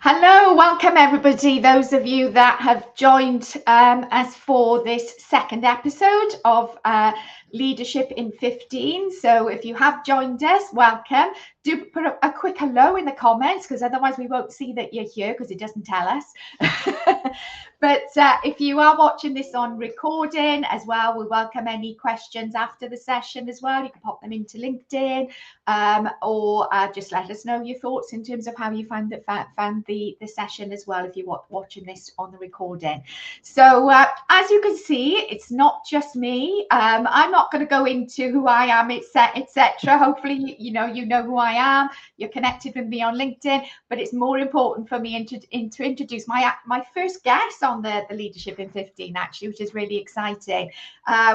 Hello, welcome everybody. Those of you that have joined us for this second episode of Leadership in 15. So if you have joined us, welcome. Do put a quick hello in the comments, because otherwise we won't see that you're here because it doesn't tell us. But if you are watching this on recording as well, we welcome any questions after the session as well. You can pop them into LinkedIn or just let us know your thoughts in terms of how you found the session as well if you're watching this on the recording. So as you can see, it's not just me. I'm not going to go into who I am, etc. Hopefully you know who I am. You're connected with me on LinkedIn, but it's more important for me to introduce my first guest on the Leadership in 15, actually, which is really exciting,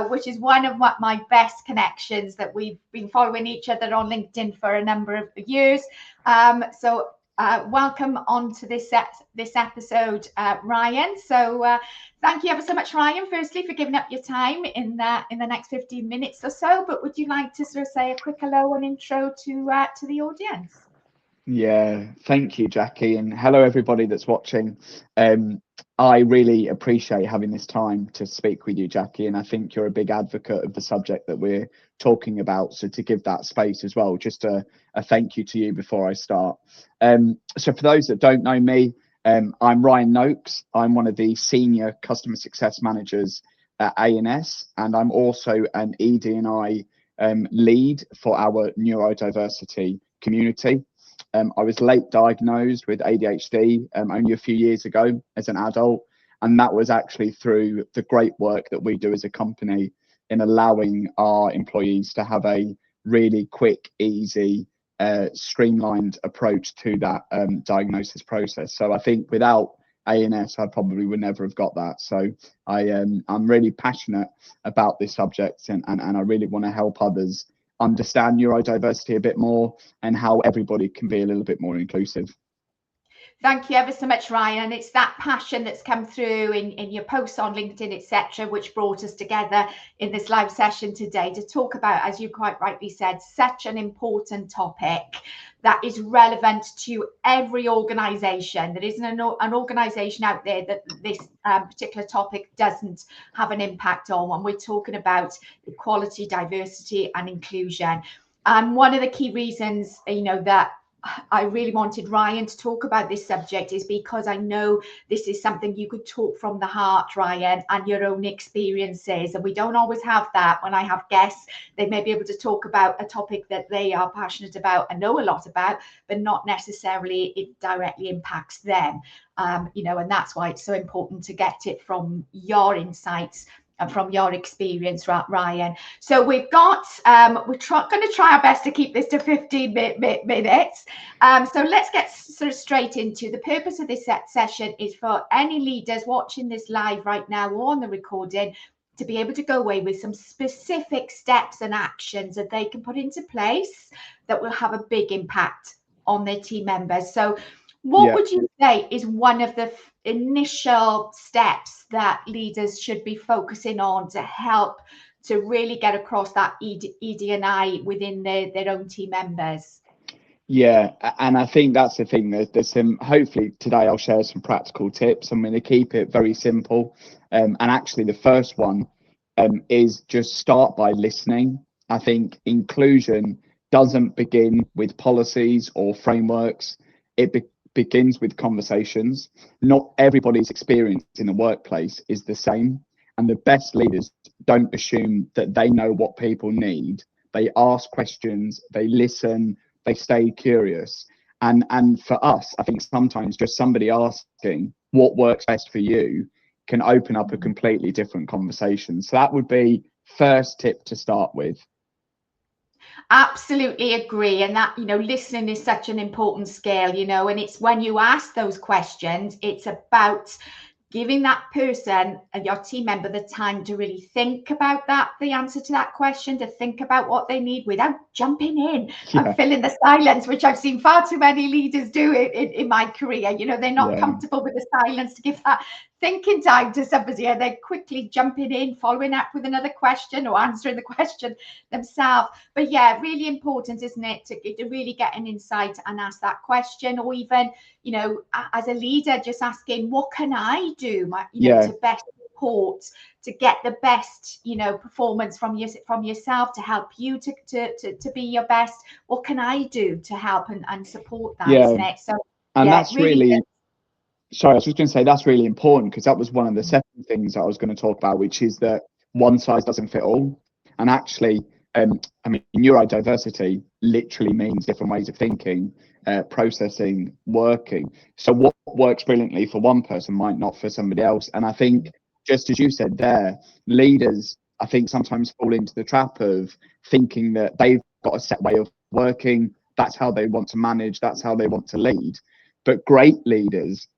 which is one of my best connections that we've been following each other on LinkedIn for a number of years. So welcome on to this episode, Ryan. So thank you ever so much, Ryan, firstly, for giving up your time in the next 15 minutes or so. But would you like to sort of say a quick hello and intro to the audience? Yeah, thank you, Jackie, and hello everybody that's watching. I really appreciate having this time to speak with you, Jackie, and I think you're a big advocate of the subject that we're talking about. So to give that space as well, just a thank you to you before I start. So for those that don't know me, I'm Ryan Noakes. I'm one of the senior customer success managers at A&S, and I'm also an ED&I lead for our neurodiversity community. I was late diagnosed with ADHD only a few years ago as an adult, and that was actually through the great work that we do as a company in allowing our employees to have a really quick, easy, streamlined approach to that diagnosis process. So I think without A&S, I probably would never have got that. So I'm really passionate about this subject, and I really want to help others understand neurodiversity a bit more and how everybody can be a little bit more inclusive. Thank you ever so much, Ryan. And it's that passion that's come through in your posts on LinkedIn, etc., which brought us together in this live session today to talk about, as you quite rightly said, such an important topic that is relevant to every organisation. There isn't an organisation out there that this particular topic doesn't have an impact on when we're talking about equality, diversity and inclusion. And one of the key reasons, that I really wanted Ryan to talk about this subject is because I know this is something you could talk from the heart, Ryan, and your own experiences. And we don't always have that when I have guests. They may be able to talk about a topic that they are passionate about and know a lot about, but not necessarily it directly impacts them. And that's why it's so important to get it from your insights and from your experience, Ryan. So we've got, we're going to try our best to keep this to 15 minutes. So let's get sort of straight into the purpose of this session is for any leaders watching this live right now or on the recording to be able to go away with some specific steps and actions that they can put into place that will have a big impact on their team members. So what would you say is one of the initial steps that leaders should be focusing on to help to really get across that ED&I within their own team members? Yeah, and I think that's the thing. There's some, hopefully today I'll share some practical tips. I'm going to keep it very simple. And actually the first one is just start by listening. I think inclusion doesn't begin with policies or frameworks. It begins with conversations. Not everybody's experience in the workplace is the same, and the best leaders don't assume that they know what people need. They ask questions, they listen, they stay curious. And for us, I think sometimes just somebody asking what works best for you can open up a completely different conversation. So that would be first tip to start with. Absolutely agree. And that, listening is such an important skill, and it's when you ask those questions, it's about giving that person and your team member the time to really think about the answer to that question, to think about what they need without jumping in and filling the silence, which I've seen far too many leaders do in my career. They're not comfortable with the silence to give thinking time to somebody and then quickly jumping in, following up with another question or answering the question themselves. But yeah, really important, isn't it, to really get an insight and ask that question, or even, you know, as a leader, just asking, what can I do, you know, to best support, to get the best, you know, performance from yourself, to help you to be your best. What can I do to help and support that, isn't it? So and yeah, that's really sorry, I was just going to say that's really important, because that was one of the second things that I was going to talk about, which is that one size doesn't fit all. And actually, I mean, neurodiversity literally means different ways of thinking, processing, working. So what works brilliantly for one person might not for somebody else. And I think, just as you said there, leaders, I think, sometimes fall into the trap of thinking that they've got a set way of working. That's how they want to manage. That's how they want to lead. But great leaders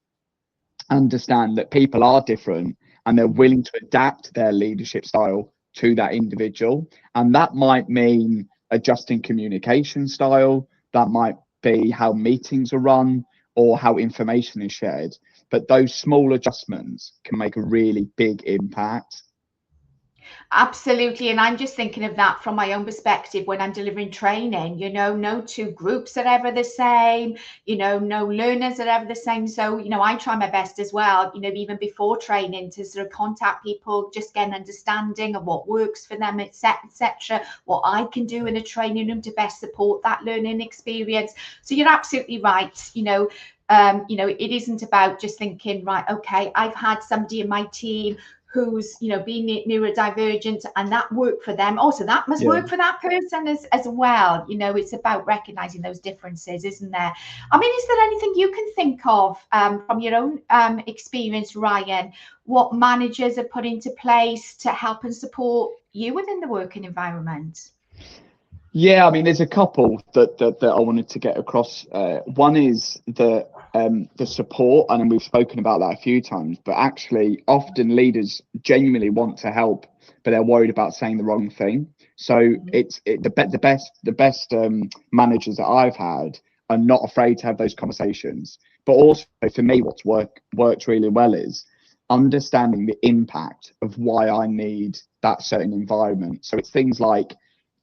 understand that people are different, and they're willing to adapt their leadership style to that individual. And that might mean adjusting communication style, that might be how meetings are run or how information is shared. But those small adjustments can make a really big impact. Absolutely. And I'm just thinking of that from my own perspective when I'm delivering training. You know, no two groups are ever the same, you know, no learners are ever the same. So, you know, I try my best as well, you know, even before training, to sort of contact people, just get an understanding of what works for them, etc., what I can do in a training room to best support that learning experience. So you're absolutely right. You know, it isn't about just thinking, right, okay, I've had somebody in my team who's, you know, being neurodivergent, and that worked for them, also that must work for that person as well. You know, it's about recognizing those differences, isn't there? I mean, is there anything you can think of from your own experience, Ryan, what managers are put into place to help and support you within the working environment? Yeah, I mean, there's a couple that I wanted to get across. One is the support, and we've spoken about that a few times, but actually often leaders genuinely want to help, but they're worried about saying the wrong thing. So the best managers that I've had are not afraid to have those conversations. But also, for me, what's worked really well is understanding the impact of why I need that certain environment. So it's things like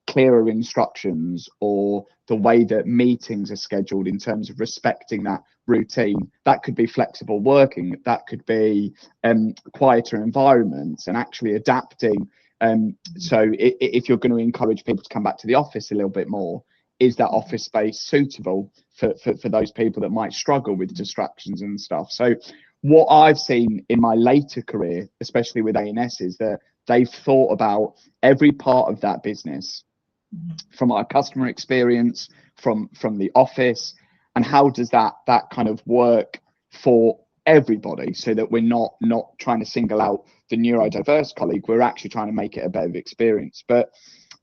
clearer instructions, or the way that meetings are scheduled in terms of respecting that routine. That could be flexible working, that could be quieter environments, and actually adapting. So if you're going to encourage people to come back to the office a little bit more, is that office space suitable for those people that might struggle with distractions and stuff? So what I've seen in my later career, especially with A&S, is that they've thought about every part of that business, from our customer experience, from the office, and how does that kind of work for everybody, so that we're not trying to single out the neurodiverse colleague, we're actually trying to make it a better experience. But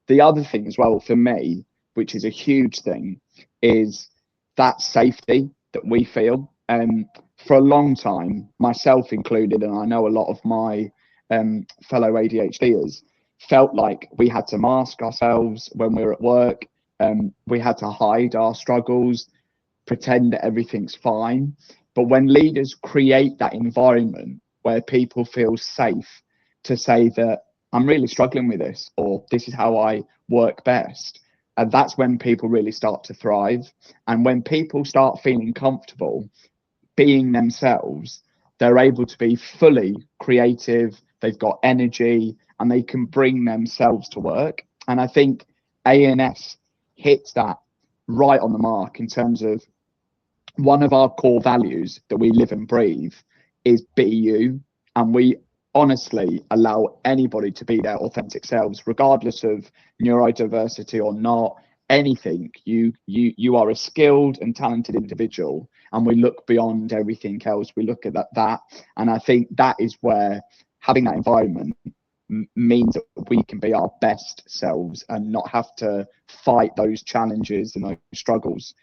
the other thing as well for me, which is a huge thing, is that safety that we feel. For a long time, myself included, and I know a lot of my fellow ADHDers, felt like we had to mask ourselves when we were at work. We had to hide our struggles, pretend that everything's fine. But when leaders create that environment where people feel safe to say that I'm really struggling with this, or this is how I work best, and that's when people really start to thrive. And when people start feeling comfortable being themselves, they're able to be fully creative, they've got energy, and they can bring themselves to work. And I think A&S hits that right on the mark, in terms of one of our core values that we live and breathe is be you. And we honestly allow anybody to be their authentic selves, regardless of neurodiversity or not. Anything, you are a skilled and talented individual, and we look beyond everything else. We look at that, and I think that is where having that environment means that we can be our best selves and not have to fight those challenges and those struggles,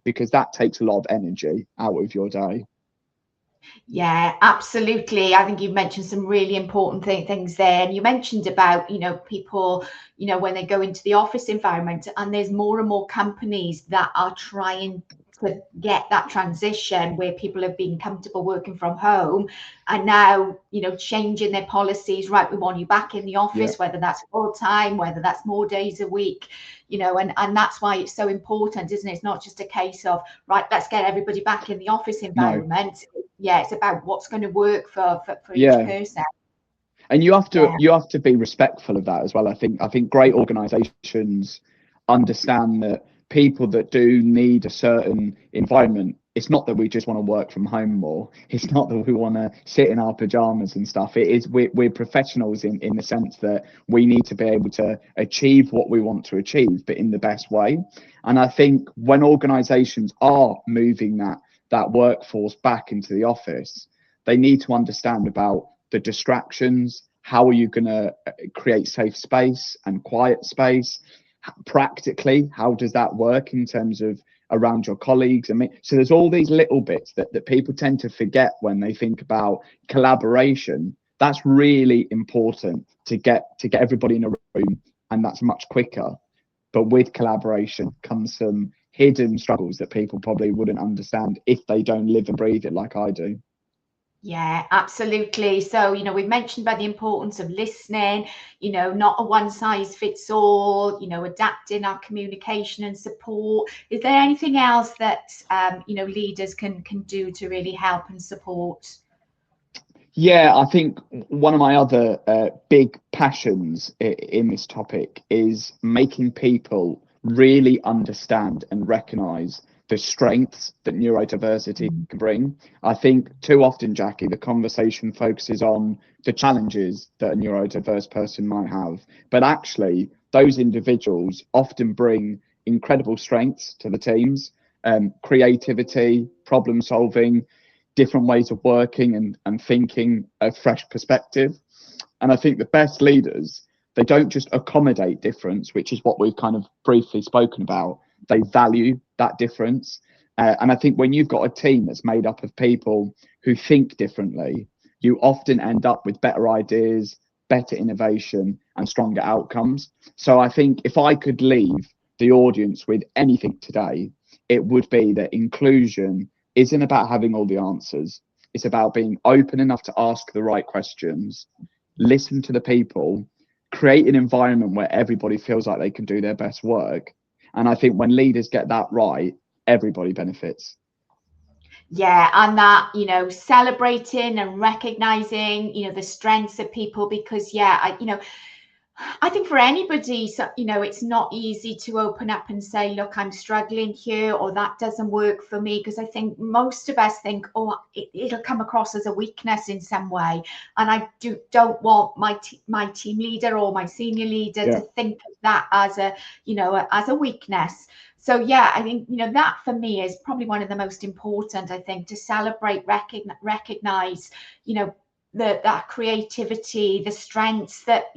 because that takes a lot of energy out of your day. Yeah, absolutely. I think you've mentioned some really important things there. And you mentioned about, you know, people, you know, when they go into the office environment, and there's more and more companies that are trying to get that transition where people have been comfortable working from home and now, changing their policies. Right, we want you back in the office, whether that's full time, whether that's more days a week, and that's why it's so important, isn't it? It's not just a case of, right, let's get everybody back in the office environment. No. It's about what's going to work for each person. And you have to be respectful of that as well. I think great organizations understand that people that do need a certain environment, it's not that we just want to work from home more. It's not that we want to sit in our pajamas and stuff. It is we're professionals in the sense that we need to be able to achieve what we want to achieve, but in the best way. And I think when organizations are moving that workforce back into the office, they need to understand about the distractions. How are you going to create safe space and quiet space? Practically, how does that work in terms of around your colleagues? So there's all these little bits that people tend to forget when they think about collaboration. That's really important to get everybody in a room, and that's much quicker. But with collaboration comes some hidden struggles that people probably wouldn't understand if they don't live and breathe it like I do. Yeah, absolutely. So, we've mentioned about the importance of listening, not a one size fits all, adapting our communication and support. Is there anything else that, leaders can do to really help and support? Yeah, I think one of my other big passions in this topic is making people really understand and recognize the strengths that neurodiversity can bring. I think too often, Jackie, the conversation focuses on the challenges that a neurodiverse person might have, but actually those individuals often bring incredible strengths to the teams, creativity, problem solving, different ways of working and thinking, a fresh perspective. And I think the best leaders, they don't just accommodate difference, which is what we've kind of briefly spoken about. They value that difference. And I think when you've got a team that's made up of people who think differently, you often end up with better ideas, better innovation, and stronger outcomes. So I think if I could leave the audience with anything today, it would be that inclusion isn't about having all the answers. It's about being open enough to ask the right questions, listen to the people, create an environment where everybody feels like they can do their best work. And I think when leaders get that right, everybody benefits. Yeah, and that, celebrating and recognizing, the strengths of people, because I think for anybody, so, it's not easy to open up and say, look, I'm struggling here, or that doesn't work for me, because I think most of us think, oh, it'll come across as a weakness in some way. And I don't want my team leader or my senior leader to think of that as as a weakness. So, yeah, I think, that for me is probably one of the most important, I think, to celebrate, recognize, that creativity, the strengths that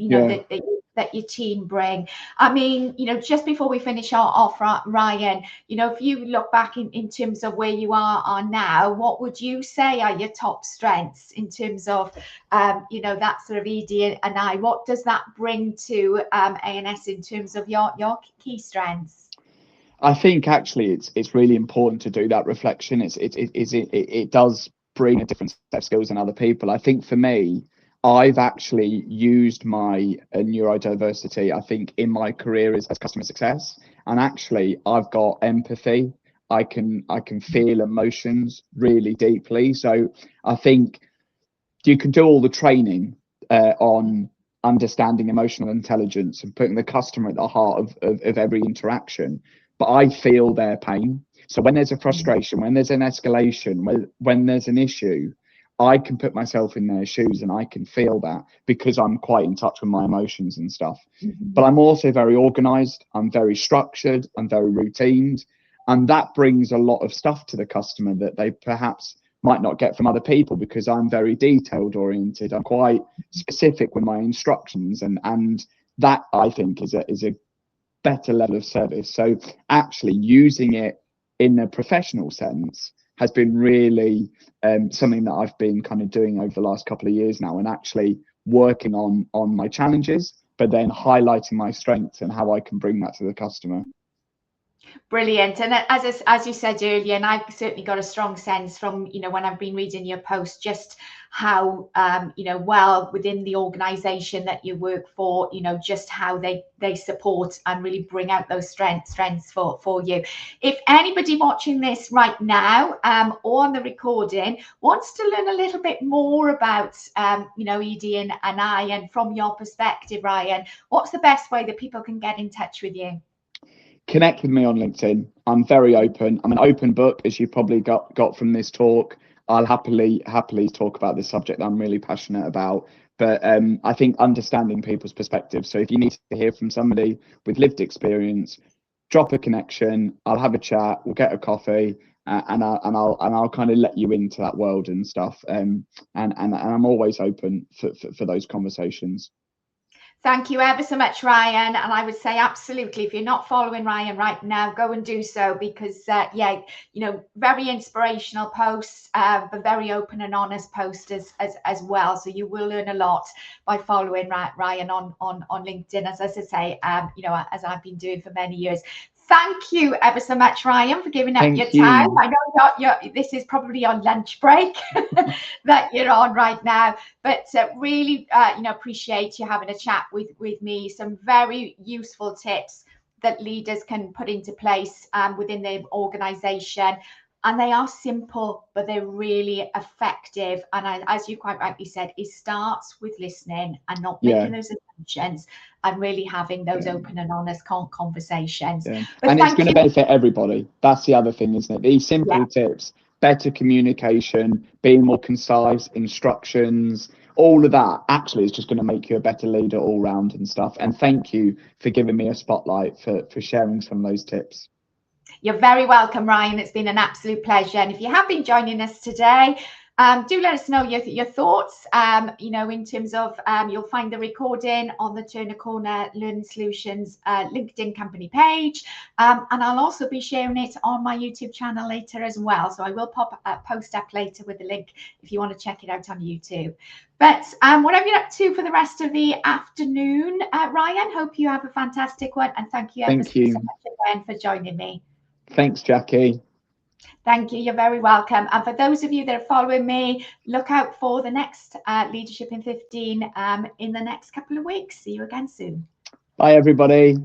that your team bring. I mean, just before we finish off, Ryan, if you look back in terms of where you are now, what would you say are your top strengths in terms of that sort of ED and I? What does that bring to A&S in terms of your key strengths? I think actually it's really important to do that reflection. It does bring a different set of skills than other people. I think for me, I've actually used my neurodiversity, I think, in my career as customer success. And actually, I've got empathy. I can feel emotions really deeply. So I think you can do all the training on understanding emotional intelligence and putting the customer at the heart of every interaction. But I feel their pain. So when there's a frustration, when there's an escalation, when there's an issue, I can put myself in their shoes and I can feel that because I'm quite in touch with my emotions and stuff. But I'm also very organized. I'm very structured. I'm very routined. And that brings a lot of stuff to the customer that they perhaps might not get from other people, because I'm very detailed oriented. I'm quite specific with my instructions. And that, I think, is a better level of service. So actually using it in a professional sense has been really something that I've been kind of doing over the last couple of years now, and actually working on my challenges, but then highlighting my strengths and how I can bring that to the customer. Brilliant. And as you said earlier, and I've certainly got a strong sense from, when I've been reading your post, just how, well within the organisation that you work for, just how they support and really bring out those strengths for you. If anybody watching this right now or on the recording wants to learn a little bit more about, Edie and I, and from your perspective, Ryan, what's the best way that people can get in touch with you? Connect with me on LinkedIn. I'm very open. I'm an open book, as you probably got from this talk. I'll happily talk about this subject that I'm really passionate about. But I think understanding people's perspectives. So if you need to hear from somebody with lived experience, drop a connection. I'll have a chat. We'll get a coffee, and I'll kind of let you into that world and stuff. And I'm always open for those conversations. Thank you ever so much, Ryan. And I would say absolutely, if you're not following Ryan right now, go and do so, because very inspirational posts, but very open and honest posts as well. So you will learn a lot by following Ryan on LinkedIn, as I say, as I've been doing for many years. Thank you ever so much, Ryan, for giving up your time. I know this is probably on lunch break that you're on right now, but really, appreciate you having a chat with me. Some very useful tips that leaders can put into place within their organisation. And they are simple, but they're really effective. And as you quite rightly said, it starts with listening and not making those assumptions, and really having those open and honest conversations. And it's going to benefit everybody. That's the other thing, isn't it? These simple tips, better communication, being more concise, instructions, all of that actually is just going to make you a better leader all round and stuff. And thank you for giving me a spotlight for sharing some of those tips. You're very welcome, Ryan. It's been an absolute pleasure. And if you have been joining us today, do let us know your thoughts, in terms of, you'll find the recording on the Turner Corner Learning Solutions LinkedIn company page. And I'll also be sharing it on my YouTube channel later as well. So I will post up later with the link if you want to check it out on YouTube. But whatever you're up to for the rest of the afternoon, Ryan, hope you have a fantastic one. And thank you so much again for joining me. Thanks, Jackie. Thank you. You're very welcome. And for those of you that are following me, look out for the next Leadership in 15 in the next couple of weeks. See you again soon. Bye, everybody.